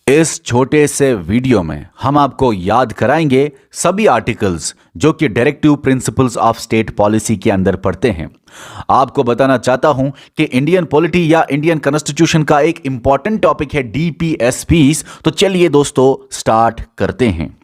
इस छोटे से वीडियो में हम आपको याद कराएंगे सभी आर्टिकल्स जो कि directive principles of state policy के अंदर पढ़ते हैं। आपको बताना चाहता हूं कि इंडियन पॉलिटी या इंडियन कॉन्स्टिट्यूशन का एक इंपॉर्टेंट टॉपिक है डीपीएसपीस। तो चलिए दोस्तों स्टार्ट करते हैं।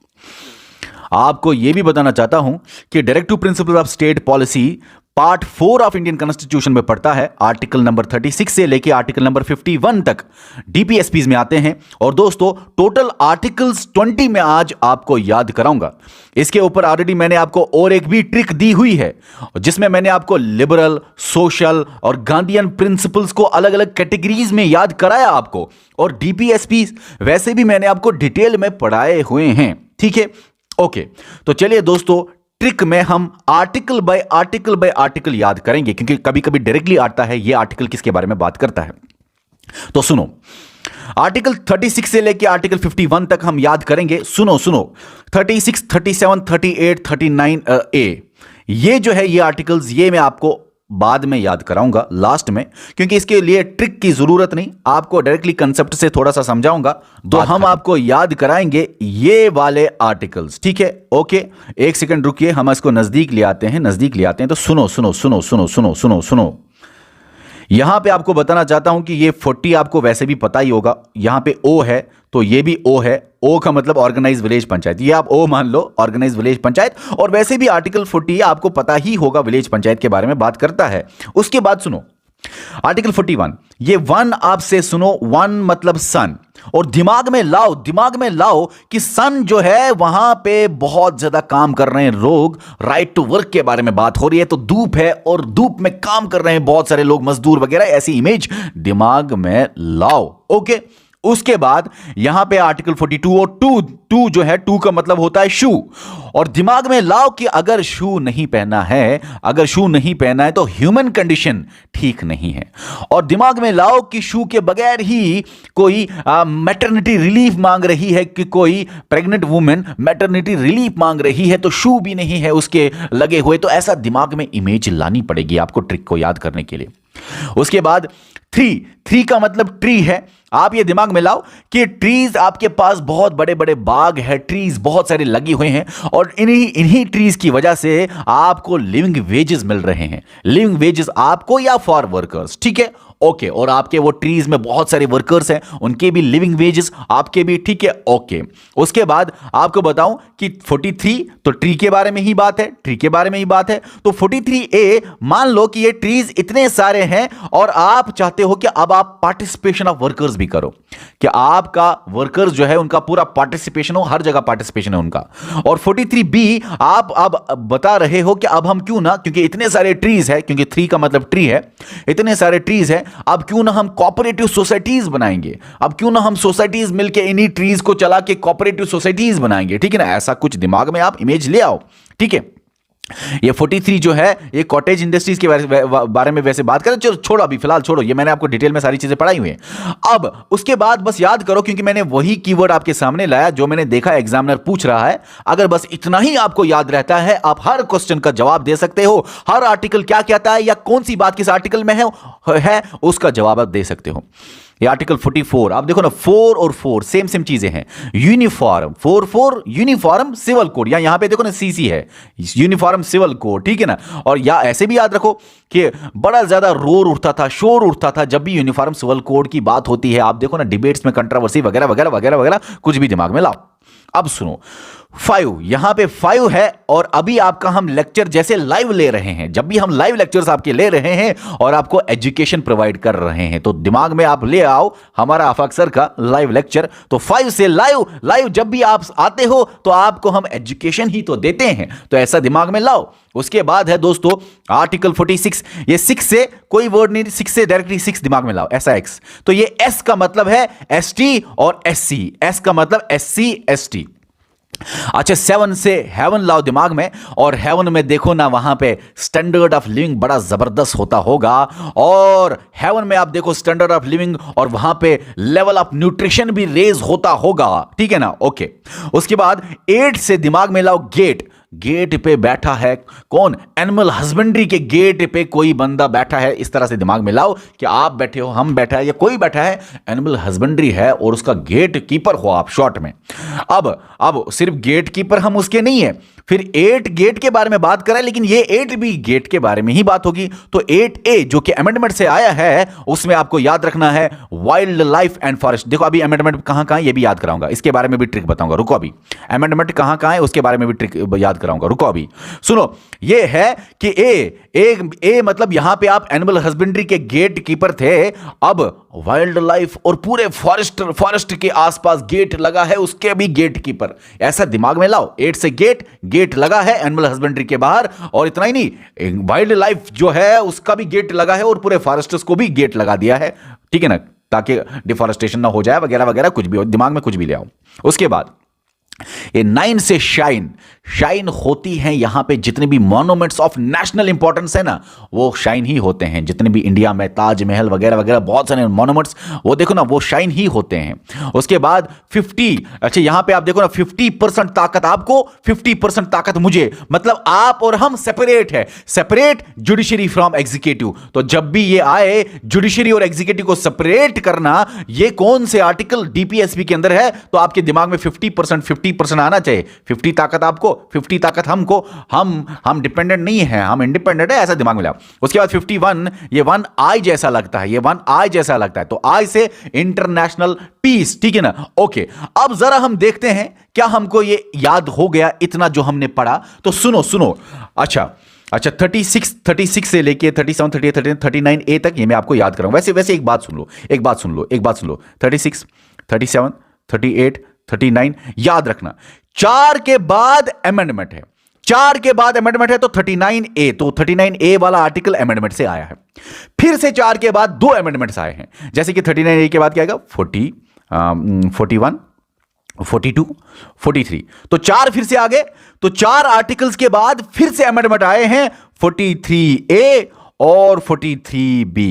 आपको यह भी बताना चाहता हूं कि directive principle of state policy part 4 of Indian constitution में पढ़ता है। आर्टिकल नंबर 36 से लेकर आर्टिकल नंबर 51 तक डीपीएसपीज में आते हैं। और दोस्तों टोटल आर्टिकल्स 20 में आज आपको याद कराऊंगा। इसके ऊपर ऑलरेडी मैंने आपको और एक भी ट्रिक दी हुई है जिसमें मैंने आपको लिबरल, सोशल और गांधीयन प्रिंसिपल्स को अलग अलग कैटेगरीज में याद कराया आपको। और डीपीएसपीज वैसे भी मैंने आपको डिटेल में पढ़ाए हुए हैं। ठीक है, ओके। तो चलिए दोस्तों ट्रिक में हम आर्टिकल बाय आर्टिकल याद करेंगे, क्योंकि कभी कभी डायरेक्टली आता है ये आर्टिकल किसके बारे में बात करता है। तो सुनो, आर्टिकल 36 से लेकर आर्टिकल 51 तक हम याद करेंगे। सुनो 36, 37, 38, 39 ए, ये जो है ये आर्टिकल्स ये मैं आपको बाद में याद कराऊंगा लास्ट में, क्योंकि इसके लिए ट्रिक की जरूरत नहीं, आपको डायरेक्टली कंसेप्ट से थोड़ा सा समझाऊंगा। तो हम आपको याद कराएंगे ये वाले आर्टिकल्स। ठीक है, ओके। एक सेकंड रुकिए, हम इसको नजदीक ले आते हैं। तो सुनो। यहां पे आपको बताना चाहता हूं कि ये 40 आपको वैसे भी पता ही होगा। यहां पे ओ है तो ये भी ओ है। ओ का मतलब ऑर्गेनाइज विलेज पंचायत, ये आप ओ मान लो, ऑर्गेनाइज विलेज पंचायत। और वैसे भी आर्टिकल 40 आपको पता ही होगा, विलेज पंचायत के बारे में बात करता है। उसके बाद सुनो आर्टिकल 41, ये वन आपसे सुनो, वन मतलब सन। और दिमाग में लाओ कि सन जो है वहां पे बहुत ज्यादा काम कर रहे हैं लोग, राइट टू वर्क के बारे में बात हो रही है। तो धूप है और धूप में काम कर रहे हैं बहुत सारे लोग, मजदूर वगैरह, ऐसी इमेज दिमाग में लाओ। ओके। उसके बाद यहां पे आर्टिकल 42 और टू जो है, टू का मतलब होता है शू। और दिमाग में लाओ कि अगर शू नहीं पहना है तो ह्यूमन कंडीशन ठीक नहीं है। और दिमाग में लाओ कि शू के बगैर ही कोई मैटरनिटी रिलीफ मांग रही है, कि कोई प्रेग्नेंट वुमेन मैटरनिटी रिलीफ मांग रही है तो शू भी नहीं है उसके लगे हुए। तो ऐसा दिमाग में इमेज लानी पड़ेगी आपको ट्रिक को याद करने के लिए। उसके बाद थ्री का मतलब ट्री है। आप ये दिमाग में लाओ कि ट्रीज आपके पास बहुत बड़े बड़े बाग है, ट्रीज बहुत सारे लगे हुए हैं और इन्हीं ट्रीज की वजह से आपको लिविंग वेजेस मिल रहे हैं। लिविंग वेजेस आपको या फॉर वर्कर्स, ठीक है, ओके। और आपके वो ट्रीज में बहुत सारे वर्कर्स हैं, उनके भी लिविंग वेजेस, आपके भी, ठीक है, ओके। उसके बाद आपको बताऊं कि 43 तो ट्री के बारे में ही बात है, तो 43A मान लो कि ये ट्रीज इतने सारे हैं और आप चाहते हो कि अब आप पार्टिसिपेशन ऑफ वर्कर्स भी करो, कि आपका वर्कर्स जो है उनका पूरा पार्टिसिपेशन हो, हर जगह पार्टिसिपेशन है उनका। और 43B आप अब बता रहे हो कि अब हम क्यों ना, क्योंकि इतने सारे ट्रीज है, क्योंकि 3 का मतलब ट्री है, इतने सारे ट्रीज है, अब क्यों ना हम कोऑपरेटिव सोसाइटीज बनाएंगे, अब क्यों ना हम सोसाइटीज मिलके इन्हीं ट्रीज को चला के कोऑपरेटिव सोसाइटीज बनाएंगे। ठीक है ना, ऐसा कुछ दिमाग में आप इमेज ले आओ। ठीक है, ये 43 जो है ये कॉटेज इंडस्ट्रीज के बारे में वैसे बात करें। चलो छोड़ो, अभी फिलहाल छोड़ो, ये मैंने आपको डिटेल में सारी चीजें पढ़ाई हुई हैं। अब उसके बाद बस याद करो, क्योंकि मैंने वही कीवर्ड आपके सामने लाया जो मैंने देखा एग्जामिनर पूछ रहा है। अगर बस इतना ही आपको याद रहता है, आप हर क्वेश्चन का जवाब दे सकते हो। हर आर्टिकल क्या कहता है या कौन सी बात किस आर्टिकल में है उसका जवाब आप दे सकते हो। ये आर्टिकल 44 आप देखो ना, 4 और 4 सेम चीजें हैं। यूनिफॉर्म 4 यूनिफॉर्म सिविल कोड, या यहां पे देखो ना सीसी है, यूनिफॉर्म सिविल कोड, ठीक है ना। और या ऐसे भी याद रखो कि बड़ा ज्यादा शोर उठता था जब भी यूनिफॉर्म सिविल कोड की बात होती है। आप देखो ना डिबेट्स में कंट्रोवर्सी वगैरह वगैरह वगैरह वगैरह, कुछ भी दिमाग में लाओ। अब सुनो 5, यहां पे 5 है। और अभी आपका हम लेक्चर जैसे लाइव ले रहे हैं, जब भी हम लाइव लेक्चर्स आपके ले रहे हैं और आपको एजुकेशन प्रोवाइड कर रहे हैं, तो दिमाग में आप ले आओ हमारा आफाक सर का लाइव लेक्चर। तो 5 से लाइव जब भी आप आते हो तो आपको हम एजुकेशन ही तो देते हैं, तो ऐसा दिमाग में लाओ। उसके बाद है दोस्तों आर्टिकल 46, ये 6 से कोई वर्ड नहीं, 6 से डायरेक्टली 6 दिमाग में लाओ, ऐसा एक्स। तो ये एस का मतलब है एसटी और एससी, एस का मतलब एससी एसटी। अच्छा 7 से हेवन लाओ दिमाग में, और हेवन में देखो ना वहां पे स्टैंडर्ड ऑफ लिविंग बड़ा जबरदस्त होता होगा। और हेवन में आप देखो स्टैंडर्ड ऑफ लिविंग और वहां पे लेवल ऑफ न्यूट्रिशन भी रेज होता होगा, ठीक है ना, ओके। उसके बाद 8 से दिमाग में लाओ गेट। गेट पे बैठा है कौन? एनिमल हस्बेंड्री के गेट पे कोई बंदा बैठा है। इस तरह से दिमाग में लाओ कि आप बैठे हो, हम बैठा है या कोई बैठा है, एनिमल हस्बेंड्री है और उसका गेट कीपर हो आप शॉर्ट में। अब सिर्फ गेट कीपर हम उसके नहीं है, फिर 8 गेट के बारे में बात करें, लेकिन ये 8 भी गेट के बारे में ही बात होगी। तो 8A जो कि अमेंडमेंट से आया है, उसमें आपको याद रखना है वाइल्ड लाइफ एंड फॉरेस्ट। देखो अभी अमेंडमेंट कहां कहां है ये भी याद कराऊंगा, इसके बारे में भी ट्रिक बताऊंगा, रुको अभी। अमेंडमेंट कहां कहां है उसके बारे में भी ट्रिक याद कराऊंगा, रुको अभी। सुनो, ये है कि ए मतलब यहां पे आप एनिमल हस्बेंड्री के गेट कीपर थे, अब वाइल्ड लाइफ और पूरे फॉरेस्ट के आसपास गेट लगा है, उसके भी गेट कीपर। ऐसा दिमाग में लाओ, 8 से गेट लगा है एनिमल हस्बेंड्री के बाहर, और इतना ही नहीं, वाइल्ड लाइफ जो है उसका भी गेट लगा है और पूरे फॉरेस्टर्स को भी गेट लगा दिया है, ठीक है ना, ताकि डिफॉरेस्टेशन ना हो जाए वगैरह वगैरह, कुछ भी हो दिमाग में कुछ भी ले आओ। उसके बाद ये 9 से शाइन होती हैं यहां पे जितने भी मॉन्यूमेंट्स ऑफ नेशनल इंपॉर्टेंस है ना, वो शाइन ही होते हैं। जितने भी इंडिया में ताजमहल वगैरह वगैरह बहुत सारे मॉन्यूमेंट्स, वो देखो ना, वो शाइन ही होते हैं। उसके बाद 50, अच्छा यहां पे आप देखो ना, 50% ताकत आपको, 50% ताकत मुझे, मतलब आप और हम सेपरेट है, सेपरेट जुडिशरी फ्रॉम एग्जीक्यूटिव। तो जब भी ये आए जुडिशरी और एग्जीक्यूटिव को सेपरेट करना, ये कौन से आर्टिकल डीपीएसपी के अंदर है, तो आपके दिमाग में 50% आना चाहिए। 50 ताकत आपको, 50 ताकत हमको, हम डिपेंडेंट नहीं है, हम इंडिपेंडेंट है, ऐसा दिमाग में लाओ। उसके बाद 51, ये 1 आई जैसा लगता है, ये 1 आई जैसा लगता है, तो आई से इंटरनेशनल पीस, ठीक है ना। ओके, अब जरा हम देखते हैं क्या हमको ये याद हो गया इतना जो हमने पढ़ा। तो सुनो, अच्छा 36 से लेके 37, 38, 39, 39A तक ये मैं आपको याद कराऊंगा। वैसे एक बात सुन लो, 36, 37, 38, 39 याद रखना। 4 के बाद अमेंडमेंट है, 4 के बाद अमेंडमेंट है, तो 39A, तो 39A वाला आर्टिकल अमेंडमेंट से आया है। फिर से 4 के बाद 2 अमेंडमेंट्स आए हैं, जैसे कि 39A के बाद क्या आएगा, 40, 41, 42, 43, तो 4 फिर से आ गए। तो 4 आर्टिकल्स के बाद फिर से अमेंडमेंट आए हैं, 43A और 43B।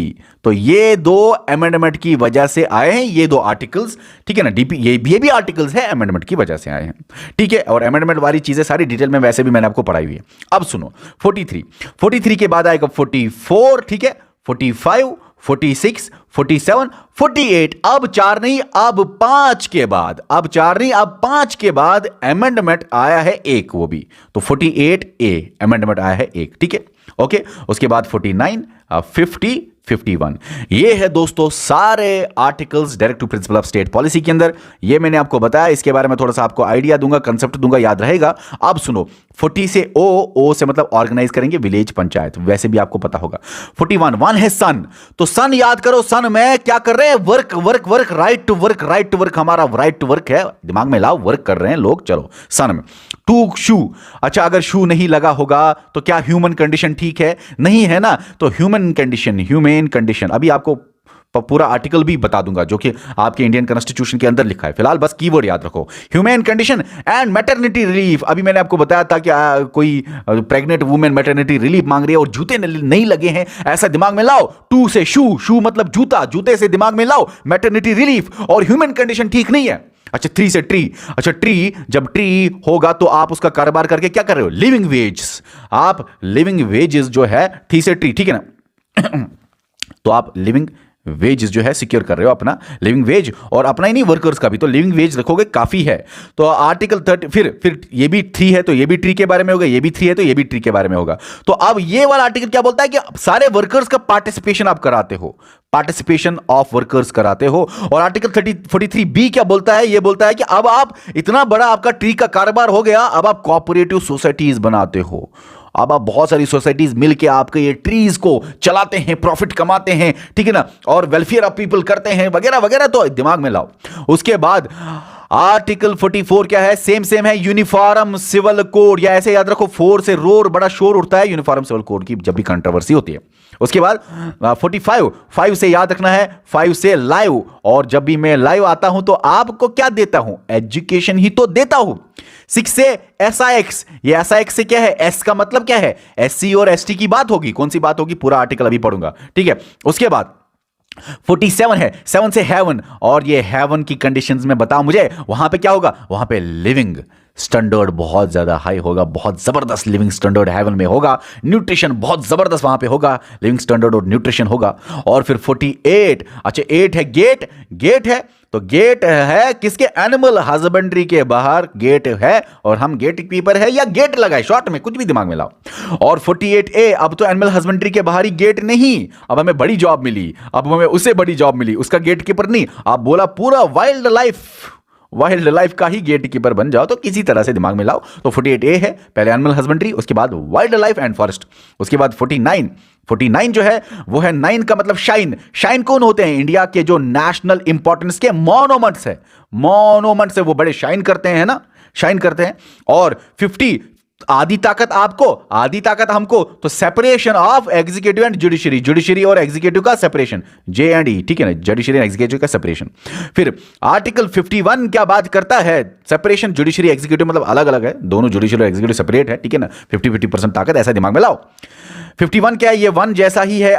तो ये 2 अमेंडमेंट की वजह से आए हैं, ये 2 आर्टिकल्स, ठीक है ना। ये भी आर्टिकल्स है, अमेंडमेंट की वजह से आए हैं, ठीक है। और अमेंडमेंट वाली चीजें सारी डिटेल में वैसे भी मैंने आपको पढ़ाई हुई है। अब सुनो, 43 के बाद आएगा 44, ठीक है, 45, 46, 47, 48। अब 4 नहीं, अब 5 के बाद, अब 4 नहीं, अब 5 के बाद अमेंडमेंट आया है एक, वो भी तो 48A अमेंडमेंट आया है एक, ठीक है, ओके। उसके बाद 49, 50, 51, ये है दोस्तों सारे articles direct to principle of state policy के अंदर। ये मैंने आपको बताया, इसके बारे में थोड़ा सा आपको आइडिया दूंगा, कंसेप्ट दूंगा, याद रहेगा। अब सुनो, 40 से ओ से मतलब ऑर्गेनाइज करेंगे विलेज पंचायत, वैसे भी आपको पता होगा। 41, 1 है सन, तो सन याद करो, सन में क्या कर रहे हैं, वर्क, राइट टू वर्क, हमारा राइट टू वर्क है, दिमाग में लाओ, वर्क कर रहे हैं लोग, चलो सन में। 2 शू, अच्छा अगर शू नहीं लगा होगा तो क्या ह्यूमन कंडीशन ठीक है, नहीं है ना, तो ह्यूमन कंडीशन अभी आपको पूरा आर्टिकल भी बता दूंगा जो कि आपके इंडियन कॉन्स्टिट्यूशन के अंदर लिखा है। फिलहाल बस कीवर्ड याद रखो, human condition and maternity relief. अभी मैंने आपको बताया था कि कोई प्रेग्नेंट वुमेन मैटरनिटी रिलीफ मांग रही है और जूते नहीं लगे हैं, ऐसा दिमाग में लाओ। 2 से शू मतलब जूता, जूते से दिमाग में लाओ मैटरनिटी रिलीफ, और ह्यूमन कंडीशन ठीक नहीं है। अच्छा 3 से ट्री, अच्छा ट्री, जब ट्री होगा तो आप उसका कारोबार करके क्या कर रहे हो, लिविंग वेजेस, आप लिविंग वेजेस जो है 3 से ट्री, ठीक है ना तो आप लिविंग वेज जो है सिक्योर कर रहे हो, अपना लिविंग वेज, और अपना ही नहीं वर्कर्स का भी, तो लिविंग वेज रखोगे काफी है। तो आर्टिकल 30, फिर ये भी 3 है तो ये भी ट्री के बारे में होगा, ये भी 3 है तो ये भी ट्री के बारे में होगा। तो अब ये वाला आर्टिकल क्या बोलता है कि सारे वर्कर्स का पार्टिसिपेशन आप कराते हो, पार्टिसिपेशन ऑफ वर्कर्स कराते हो। और आर्टिकल 43B क्या बोलता है, ये बोलता है कि अब आप इतना बड़ा आपका ट्री का कारोबार हो गया, अब आप कोऑपरेटिव सोसाइटीज बनाते हो, अब आप बहुत सारी सोसाइटीज मिलके आपके ये ट्रीज को चलाते हैं, प्रॉफिट कमाते हैं, ठीक है ना, और वेलफेयर ऑफ पीपल करते हैं वगैरह वगैरह, तो दिमाग में लाओ। उसके बाद आर्टिकल 44 क्या है, सेम है, यूनिफॉर्म सिविल कोड, या ऐसे याद रखो 4 से रोर बड़ा शोर उठता है यूनिफॉर्म सिविल कोड की जब भी कंट्रोवर्सी होती है। उसके बाद 45, 5 से याद रखना है, 5 से लाइव, और जब भी मैं लाइव आता हूं तो आपको क्या देता हूं, एजुकेशन ही तो देता हूं। 6 से SIX, ये SIX से क्या है, S का मतलब क्या है, SC और ST की बात होगी, कौन सी बात होगी, पूरा आर्टिकल अभी पढ़ूंगा, ठीक है। उसके बाद 47 है, 7 से हेवन, और ये हेवन की कंडीशंस में बताओ मुझे, वहां पे क्या होगा, वहां पे लिविंग स्टैंडर्ड बहुत ज़्यादा हाई होगा, बहुत ज़बरदस्त लिविंग स्टैंडर्ड हेवन में होगा, न्यूट्रिशन बहुत ज़बरदस्त वहाँ पे होगा, लिविंग स्टैंडर्ड और न्यूट्रिशन होगा। और फिर 48, अच्छा 8 है गेट, गेट है तो गेट है किसके, एनिमल हस्बेंड्री के बाहर गेट है, और हम गेट कीपर है या गेट लगाए, शॉर्ट में कुछ भी दिमाग में लाओ। और 48A, अब तो एनिमल हस्बेंड्री के बाहर ही गेट नहीं, अब हमें बड़ी जॉब मिली, अब हमें उससे बड़ी जॉब मिली, उसका गेट कीपर नहीं, आप बोला पूरा वाइल्ड लाइफ का ही गेट कीपर बन जाओ, तो किसी तरह से दिमाग में लाओ। तो 48A है, पहले एनिमल हस्बेंड्री, उसके बाद वाइल्ड लाइफ एंड फॉरेस्ट, उसके बाद 49 जो है वो है 9 का मतलब शाइन कौन होते हैं, इंडिया के जो नेशनल इंपॉर्टेंस के मॉन्यूमेंट्स है वो बड़े शाइन करते हैं ना, शाइन करते हैं। और 50 आधी ताकत आपको, आधी ताकत हमको, तो separation of executive and judiciary और एग्जीक्यूटिव का सेपरेशन, J&E, ठीक है ना, जुडिशरी एंड एग्जीक्यूटिव का सेपरेशन। फिर आर्टिकल 51 क्या बात करता है, सेपरेशन जुडिशरी एग्जीक्यूटिव मतलब अलग अलग है, दोनों जुडिशरी और एग्जीक्यूटिव सेपरेट है, ठीक है ना, 50% ताकत, ऐसा दिमाग में लाओ। 51 क्या है, ये 1 जैसा ही है,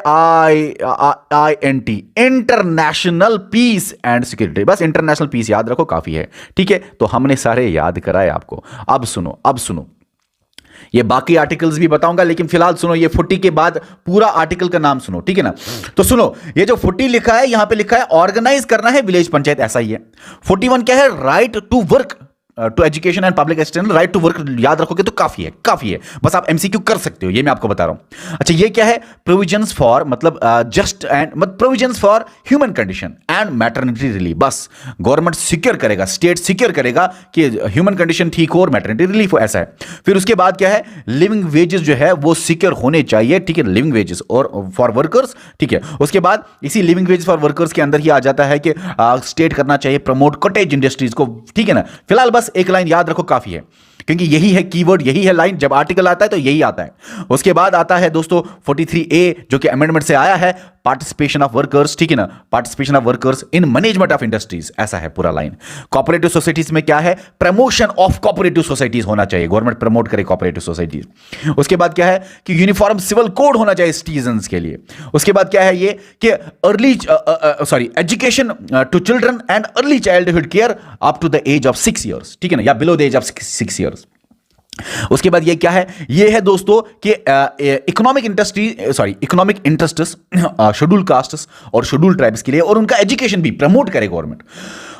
INT, international peace and security, बस इंटरनेशनल पीस याद रखो, काफी है, ठीक है। तो हमने सारे याद कराए आपको। अब सुनो, ये बाकी आर्टिकल्स भी बताऊंगा, लेकिन फिलहाल सुनो, ये 40 के बाद पूरा आर्टिकल का नाम सुनो, ठीक है ना। तो सुनो, ये जो 40 लिखा है, यहां पे लिखा है ऑर्गेनाइज करना है विलेज पंचायत, ऐसा ही है। 41 क्या है, right to work, to education and public assistance, right to work याद रखोगे तो काफी है, बस आप एमसीक्यू कर सकते हो, ये मैं आपको बता रहा हूं। अच्छा, ये क्या है, प्रोविजंस फॉर, मतलब जस्ट एंड मतलब provisions for human condition and maternity relief, बस गवर्नमेंट सिक्योर करेगा, स्टेट सिक्योर करेगा कि ह्यूमन कंडीशन ठीक हो और मैटरनिटी रिलीफ हो, ऐसा है। फिर उसके बाद क्या है, लिविंग वेजेस जो है वो सिक्योर होने चाहिए, ठीक है, लिविंग वेजेस और फॉर वर्कर्स, ठीक है। उसके बाद इसी लिविंग वेजेस फॉर वर्कर्स के अंदर ही आ जाता है कि स्टेट करना चाहिए प्रमोट कॉटेज इंडस्ट्रीज को, ठीक है ना। फिलहाल बस एक लाइन याद रखो, काफी है, क्योंकि यही है कीवर्ड, यही है लाइन, जब आर्टिकल आता है तो यही आता है। उसके बाद आता है दोस्तों 43A, जो कि अमेंडमेंट से आया है, पार्टिसिपेशन ऑफ वर्कर्स, ठीक है ना, participation of workers in management of industries, ऐसा है पूरा लाइन। कोऑपरेटिव सोसाइटीज में क्या है, प्रमोशन ऑफ कोऑपरेटिव सोसाइटीज होना चाहिए, गवर्नमेंट प्रमोट करे कोऑपरेटिव सोसाइटीज। उसके बाद क्या है कि यूनिफॉर्म सिविल कोड होना चाहिए सिटीजंस के लिए। उसके बाद क्या है ये कि education to children and early childhood care up to the age of 6 years, ठीक है ना, या below the age of 6 years. उसके बाद ये क्या है, ये है दोस्तों कि इकोनॉमिक इंटरेस्ट्स शेड्यूल कास्ट्स और शेड्यूल ट्राइब्स के लिए, और उनका एजुकेशन भी प्रमोट करे गवर्नमेंट।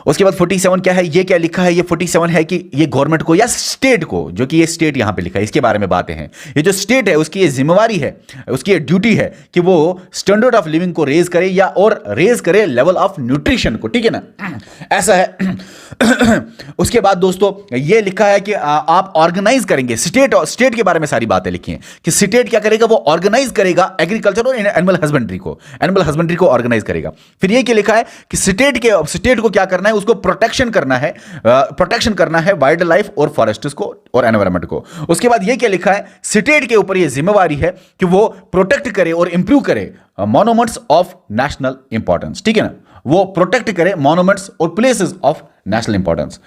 उसके बाद 47 क्या है, ये क्या लिखा है, ये 47 है कि ये गवर्नमेंट को या स्टेट को, जो कि ये स्टेट यहां पे लिखा है, इसके बारे में बातें हैं। ये जो स्टेट है उसकी ये जिम्मेवारी है, उसकी ये ड्यूटी है कि वो स्टैंडर्ड ऑफ लिविंग को रेज करे या और रेज करे लेवल ऑफ न्यूट्रिशन को, ठीक है ना, ऐसा है। उसके बाद दोस्तों ये लिखा है कि आप ऑर्गेनाइज करेंगे, स्टेट के बारे में सारी बातें लिखी हैं कि स्टेट क्या करेगा, वो ऑर्गेनाइज करेगा एग्रीकल्चर और एनिमल हस्बेंड्री को ऑर्गेनाइज करेगा। फिर ये क्या लिखा है कि स्टेट को क्या करना है, उसको प्रोटेक्शन करना है वाइल्ड लाइफ और फॉरेस्ट्स को और एनवायरनमेंट को। उसके बाद ये क्या लिखा है, स्टेट के ऊपर ये जिम्मेवारी है कि वो प्रोटेक्ट करे और इंप्रूव करे मॉन्यूमेंट्स ऑफ नेशनल इंपॉर्टेंस, ठीक है ना, वो प्रोटेक्ट करे मॉन्यूमेंट्स और प्लेसेस ऑफ नेशनल इंपॉर्टेंस।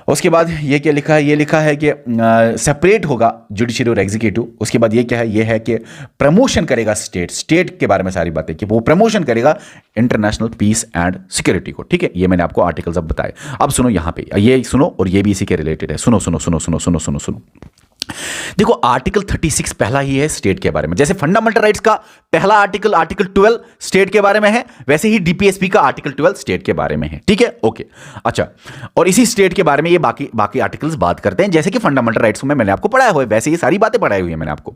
उसके बाद ये क्या लिखा है, ये लिखा है कि सेपरेट होगा जुडिशरी और एग्जीक्यूटिव। उसके बाद ये क्या है, ये है कि प्रमोशन करेगा स्टेट के बारे में सारी बातें कि वो प्रमोशन करेगा इंटरनेशनल पीस एंड सिक्योरिटी को, ठीक है। ये मैंने आपको आर्टिकल्स अब बताए। अब सुनो, यहां पे ये सुनो और ये भी इसी के रिलेटेड है, सुनो। देखो, आर्टिकल 36 पहला ही है स्टेट के बारे में, जैसे फंडामेंटल राइट्स का पहला आर्टिकल 12 स्टेट के बारे में है, वैसे ही डीपीएसपी का आर्टिकल 12 स्टेट के बारे में है, ठीक है, ओके। अच्छा, और इसी स्टेट के बारे में ये बाकी आर्टिकल्स बात करते हैं, जैसे कि फंडामेंटल राइट्स में मैंने आपको पढ़ाया हुआ है, वैसे ये सारी बातें पढ़ाई हुई है मैंने आपको,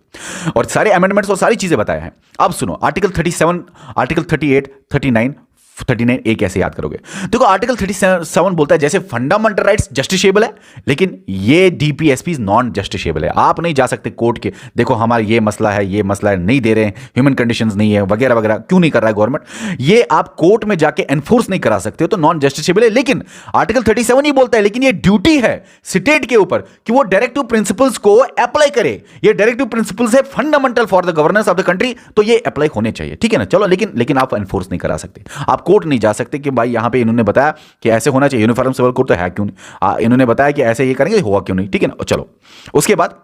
और सारे अमेंडमेंट्स और सारी चीजें बताया है। अब सुनो, आर्टिकल 37, आर्टिकल 38, 39A कैसे याद करोगे। देखो, आर्टिकल 37 बोलता है जैसे फंडामेंटल राइट्स जस्टिसेबल है, लेकिन ये डीपीएसपी नॉन जस्टिसेबल है, आप नहीं जा सकते कोर्ट के, देखो हमारा ये मसला है, नहीं दे रहे हैं, ह्यूमन कंडीशंस नहीं है वगैरह वगैरह, क्यों नहीं कर रहा है गवर्नमेंट, ये आप कोर्ट में जाके एनफोर्स नहीं करा सकते हो, तो नॉन जस्टिसेबल है। लेकिन आर्टिकल 37 ही बोलता है, लेकिन ये ड्यूटी है स्टेट के ऊपर कि वो डायरेक्टिव प्रिंसिपल्स को अप्लाई करे, ये डायरेक्टिव प्रिंसिपल्स है fundamental for the governance of the country, तो ये अप्लाई होने चाहिए, ठीक है ना। चलो, लेकिन आप एनफोर्स नहीं करा सकते, आप कोर्ट नहीं जा सकते कि भाई यहां पे इन्होंने बताया कि ऐसे होना चाहिए, यूनिफॉर्म सिविल कोड तो है क्यों नहीं, इन्होंने बताया कि ऐसे ये करेंगे, हुआ क्यों नहीं, ठीक है ना। चलो, उसके बाद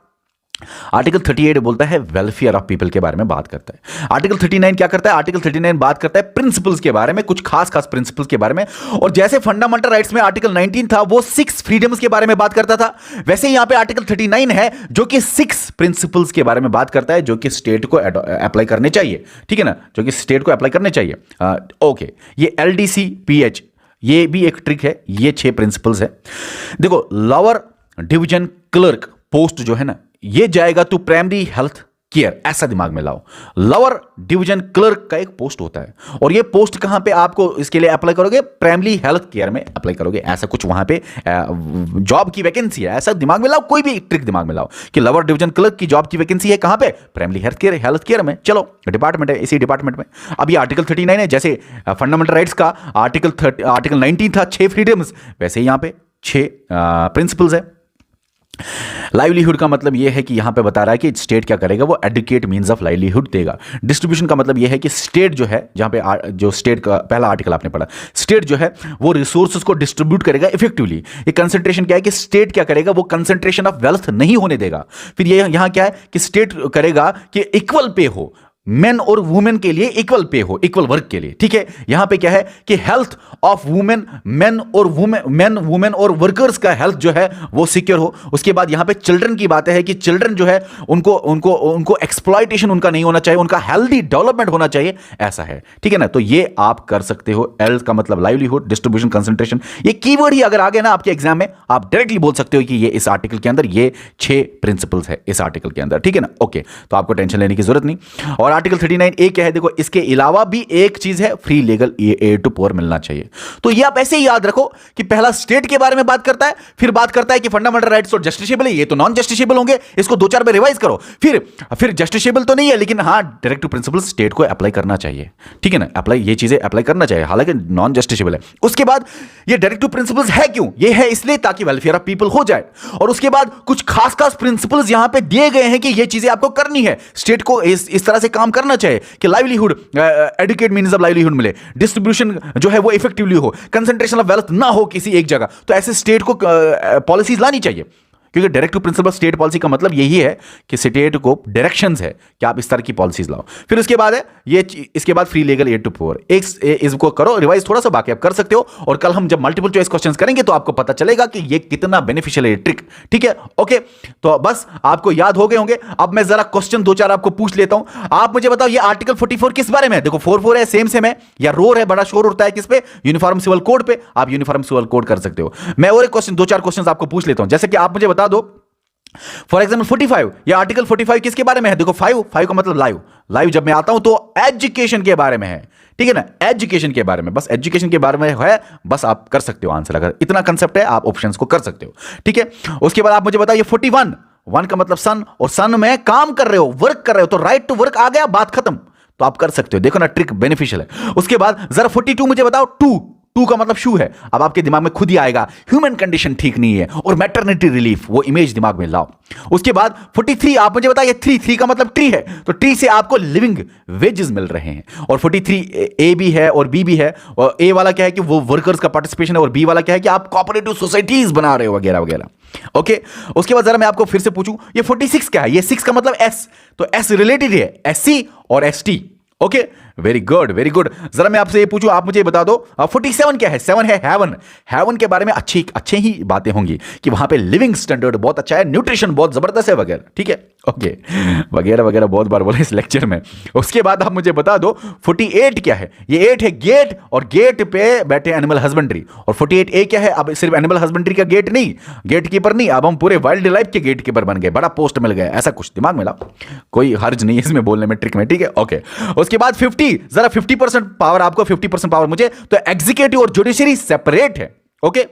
आर्टिकल 38 बोलता है वेलफेयर ऑफ पीपल के बारे में बात करता है। आर्टिकल 39 क्या करता है? आर्टिकल 39 बात करता है प्रिंसिपल्स के बारे में, कुछ खास खास प्रिंसिपल्स के बारे में। और जैसे फंडामेंटल राइट्स में आर्टिकल 19 था वो 6 फ्रीडम्स के बारे में बात करता था, वैसे ही यहां पे आर्टिकल 39 है जो कि 6 प्रिंसिपल्स के बारे में बात करता है जो कि स्टेट को अप्लाई करने चाहिए, ठीक है ना, जो कि स्टेट को अप्लाई करने चाहिए। ओके, ये LDC-PH ये भी एक ट्रिक है, ये 6 प्रिंसिपल्स है। देखो, लोअर डिवीजन क्लर्क पोस्ट जो है ना, ये जाएगा टू प्राइमरी हेल्थ केयर, ऐसा दिमाग में लाओ। लोअर डिवीजन क्लर्क का एक पोस्ट होता है और ये पोस्ट कहां पे आपको इसके लिए अप्लाई करोगे? प्राइमरी हेल्थ केयर में अप्लाई करोगे, ऐसा कुछ वहां पे जॉब की वैकेंसी है, ऐसा दिमाग में लाओ। कोई भी ट्रिक दिमाग में लाओ कि लोअर डिवीजन क्लर्क की जॉब की वैकेंसी है कहां पे? प्राइमरी हेल्थ केयर में। चलो, डिपार्टमेंट है, इसी डिपार्टमेंट में। अब ये आर्टिकल 39 है, जैसे फंडामेंटल राइट्स का आर्टिकल 19 था 6 फ्रीडम्स, वैसे ही यहां पे 6 प्रिंसिपल्स है। लाइवलीहुड का मतलब यह है कि यहां पे बता रहा है कि स्टेट क्या करेगा, वो एडुकेट मींस ऑफ लाइवलीहुड देगा। डिस्ट्रीब्यूशन का मतलब यह है कि स्टेट जो है, जहां पे जो स्टेट का पहला आर्टिकल आपने पढ़ा, स्टेट जो है वो रिसोर्सेज को डिस्ट्रीब्यूट करेगा इफेक्टिवली। ये कंसंट्रेशन क्या है कि स्टेट क्या करेगा, वो कंसंट्रेशन ऑफ वेल्थ नहीं होने देगा। फिर ये यहां क्या है कि स्टेट करेगा कि इक्वल पे हो, मेन और वुमेन के लिए इक्वल पे हो, इक्वल वर्क के लिए, ठीक है। यहां पे क्या है कि health of women, main women और वर्कर्स का हेल्थ जो है वो सिक्योर हो। उसके बाद यहां पे चिल्ड्रन की बात है कि चिल्ड्रन जो है उनको एक्सप्लॉयटेशन उनका नहीं होना चाहिए, उनका हेल्दी डेवलपमेंट होना चाहिए, ऐसा है, ठीक है ना। तो ये आप कर सकते हो। एल का मतलब लाइवलीहुड, डिस्ट्रीब्यूशन, कंसंट्रेशन, ये कीवर्ड ही अगर आ गए ना आपके एग्जाम में, आप डायरेक्टली बोल सकते हो कि ये इस आर्टिकल के अंदर ये 6 प्रिंसिपल्स है इस आर्टिकल के अंदर, ठीक है ना। ओके, तो आपको टेंशन लेने की जरूरत नहीं। और आर्टिकल 39A क्या है? देखो, इसके अलावा भी एक चीज है, free legal aid to poor मिलना चाहिए। तो ये आप ऐसे ही याद रखो कि पहला स्टेट के बारे में बात करता है, फिर बात करता है कि फंडामेंटल राइट्स और जस्टिसेबल है, ये तो नॉन जस्टिसेबल होंगे, इसको 2-4 बार रिवाइज करो। फिर जस्टिसेबल तो नहीं है, लेकिन हां, डायरेक्टिव प्रिंसिपल स्टेट को अप्लाई करना चाहिए, ठीक है ना, अप्लाई, ये चीजें अप्लाई करना चाहिए, हालांकि नॉन जस्टिसेबल है। उसके बाद ये डायरेक्टिव प्रिंसिपल्स है क्यों? ये है इसलिए ताकि वेलफेयर ऑफ पीपल हो जाए। और उसके बाद कुछ खास खास प्रिंसिपल्स यहां पे दिए गए हैं कि ये चीजें आपको करनी है, स्टेट को इस तरह से काम करना चाहिए कि livelihood, adequate means of livelihood मिले, डिस्ट्रीब्यूशन जो है वो इफेक्टिवली हो, कंसंट्रेशन ऑफ वेल्थ ना हो किसी एक जगह। तो ऐसे स्टेट को पॉलिसीज लानी चाहिए, क्योंकि डायरेक्टिव प्रिंसिपल स्टेट पॉलिसी का मतलब यही है कि स्टेट को डायरेक्शंस है कि आप इस तरह की पॉलिसीज लाओ। फिर उसके बाद है ये, इसके बाद free legal aid to poor, इसको करो रिवाइज थोड़ा सा, बाकी आप कर सकते हो। और कल हम जब मल्टीपल चॉइस क्वेश्चंस करेंगे तो आपको पता चलेगा कि ये कितना बेनिफिशियल है ट्रिक, ठीक है। ओके, तो बस आपको याद हो गए होंगे। अब मैं जरा क्वेश्चन 2-4 आपको पूछ लेता हूं, आप मुझे बताओ ये आर्टिकल 44 किस बारे में है? देखो 44 है, सेम है, या रोर है, बड़ा शोर उठता है किस पे? यूनिफॉर्म सिविल कोड पे। आप यूनिफॉर्म सिविल कोड कर सकते हो। मैं और एक क्वेश्चन 2-4 क्वेश्चन आपको पूछ लेता हूं, जैसे कि आप मुझे बता दो फॉर एग्जाम्पल 45, या आर्टिकल 45 किसके बारे में है? देखो 5 का मतलब लाइव जब मैं आता हूं तो एजुकेशन के बारे में है, ठीक है ना, एजुकेशन के बारे में, बस एजुकेशन के बारे में है, बस आप कर सकते हो आंसर। अगर इतना कंसेप्ट है आप ऑप्शंस को कर सकते हो, ठीक है। उसके बाद आप मुझे बताइए 41 का मतलब सन, और सन में काम कर रहे हो, वर्क कर रहे हो, तो राइट टू वर्क आ गया, बात खत्म, तो आप कर सकते हो। देखो ना, ट्रिक बेनिफिशियल है। उसके बाद जरा 42 मुझे बताओ, टू का मतलब शू है। अब आपके दिमाग में खुद ही आएगा ह्यूमन कंडीशन ठीक नहीं है और मैटरनिटी रिलीफ, वो इमेज दिमाग में लाओ। उसके बाद 43 आप मुझे बताइए, 3 का मतलब ट्री है, तो ट्री से आपको लिविंग वेजेस मिल रहे हैं। और 43A भी है और B भी है। और A वाला क्या है कि वो वर्कर्स का पार्टिसिपेशन है, और B वाला क्या है कि आप कोऑपरेटिव सोसाइटीज बना रहे हो, वगैरह वगैरह। ओके, उसके बाद जरा मैं आपको फिर से पूछूं, ये 46 क्या है? ये 6 का मतलब S, तो S रिलेटेड है SC और ST। Okay, very good very good. जरा मैं आपसे ये पूछूं, आप मुझे बता दो 47 क्या है? 7 है हेवन। हेवन के बारे में अच्छे ही बातें होंगी कि वहां पे लिविंग स्टैंडर्ड बहुत अच्छा है, न्यूट्रिशन बहुत जबरदस्त है, वगैरह, ठीक है। ओके, वगैरह वगैरह बहुत बार बोले इस लेक्चर में। उसके बाद आप मुझे बता दो 48 क्या है? ये 8 है गेट, और गेट पे बैठे एनिमल हस्बेंड्री। और 48A क्या है? अब सिर्फ एनिमल हस्बेंड्री का गेट नहीं, गेट कीपर नहीं, अब हम पूरे वाइल्ड लाइफ के गेट कीपर बन गए, बड़ा पोस्ट मिल गया, ऐसा कुछ दिमाग में लाओ, कोई हर्ज नहीं है इसमें बोलने में, ट्रिक में, ठीक है। ओके, उसके बाद 50, जरा 50% पावर आपको, 50% पावर मुझे, तो एग्जीक्यूटिव और जुडिशरी सेपरेट है। ओके,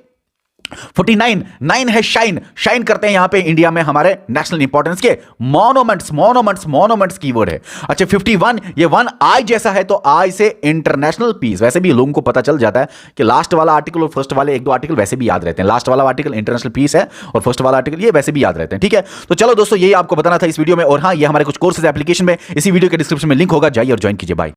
49 है शाइन करते हैं यहां पे इंडिया में हमारे नेशनल इंपॉर्टेंस के मॉन्यूमेंट्स कीवर्ड है। अच्छा 51, ये 1 आई जैसा है, तो आई से इंटरनेशनल पीस। वैसे भी लोगों को पता चल जाता है कि लास्ट वाला आर्टिकल और फर्स्ट वाले 1-2 आर्टिकल वैसे भी याद रहते हैं। लास्ट वाला आर्टिकल इंटरनेशनल पीस है और फर्स्ट वाला आर्टिकल ये वैसे भी याद रहते हैं, ठीक है। तो चलो दोस्तों, यही आपको बताना था इस वीडियो में। और हाँ, ये हमारे कुछ कोर्सेज एप्लीकेशन में, इसी वीडियो के डिस्क्रिप्शन में लिंक होगा, जाइए और ज्वाइन कीजिए। बाय।